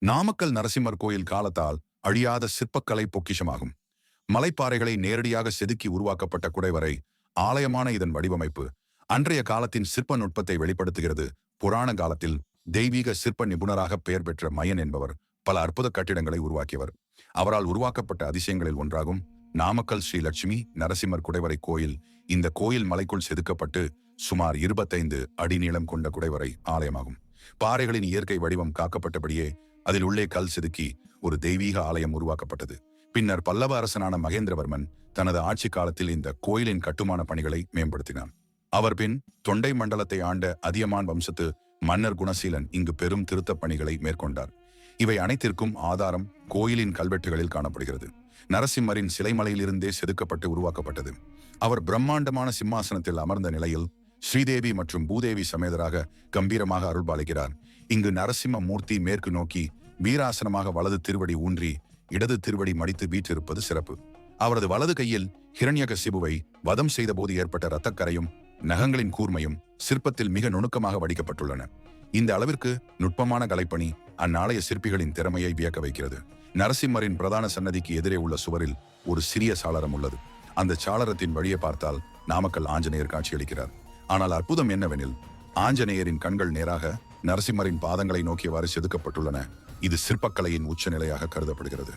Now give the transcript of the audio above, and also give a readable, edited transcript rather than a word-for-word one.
நாமக்கல் நரசிம்மர் கோயில் காலத்தால் அழியாத சிற்பக்கலை பொக்கிஷமாகும். மலைப்பாறைகளை நேரடியாக செதுக்கி உருவாக்கப்பட்ட குடைவரை ஆலயமான இதன் வடிவமைப்பு அன்றைய காலத்தின் சிற்ப நுட்பத்தை வெளிப்படுத்துகிறது. புராண காலத்தில் தெய்வீக சிற்ப நிபுணராக பெயர் பெற்ற மயன் என்பவர் பல அற்புத கட்டிடங்களை உருவாக்கியவர். அவரால் உருவாக்கப்பட்ட அதிசயங்களில் ஒன்றாகும் நாமக்கல் ஸ்ரீ லட்சுமி நரசிம்மர் குடைவரை கோயில். இந்த கோயில் மலைக்குள் செதுக்கப்பட்டு சுமார் 25 அடி நீளம் கொண்ட குடைவரை ஆலயமாகும். பாறைகளின் இயற்கை வடிவம் காக்கப்பட்டபடியே அதில் உள்ளே கல் செதுக்கி ஒரு தெய்வீக ஆலயம் உருவாக்கப்பட்டது. பின்னர் பல்லவ அரசனான மகேந்திரவர்மன் தனது ஆட்சி காலத்தில் இந்த கோயிலின் கட்டுமான பணிகளை மேம்படுத்தினார். அவர் பின் தொண்டை மண்டலத்தை ஆண்ட அதியமான் வம்சத்து மன்னர் குணசீலன் இங்கு பெரும் திருத்தப் பணிகளை மேற்கொண்டார். இவை அனைத்திற்கும் ஆதாரம் கோயிலின் கல்வெட்டுகளில் காணப்படுகிறது. நரசிம்மரின் சிலைமலையிலிருந்தே செதுக்கப்பட்டு உருவாக்கப்பட்டது. அவர் பிரம்மாண்டமான சிம்மாசனத்தில் அமர்ந்த நிலையில் ஸ்ரீதேவி மற்றும் பூதேவி சமேதராக கம்பீரமாக அருள்பாலிக்கிறார். இங்கு நரசிம்ம மூர்த்தி மேற்கு நோக்கி வீராசனமாக வலது திருவடி ஊன்றி இடது திருவடி மடித்து வீற்றிருப்பது சிறப்பு. அவரது வலது கையில் ஹிரண்யகசிபுவை வதம் செய்த போது ஏற்பட்ட இரத்தக்கரையும் நகங்களின் கூர்மையும் சிற்பத்தில் மிக நுணுக்கமாக வடிக்கப்பட்டுள்ளன. இந்த அளவிற்கு நுட்பமான கலைப்பணி அந்நாளைய சிற்பிகளின் திறமையை வியக்க வைக்கிறது. நரசிம்மரின் பிரதான சன்னதிக்கு எதிரே உள்ள சுவரில் ஒரு சிறிய சாளரம் உள்ளது. அந்த சாளரத்தின் வழியே பார்த்தால் நாமக்கல் ஆஞ்சநேயர் காட்சியளிக்கிறார். ஆனால் அற்புதம் என்னவெனில், ஆஞ்சநேயரின் கண்கள் நேராக நரசிம்மரின் பாதங்களை நோக்கியவாறு செதுக்கப்பட்டுள்ளன. இது சிற்பக்கலையின் உச்ச நிலையாக கருதப்படுகிறது.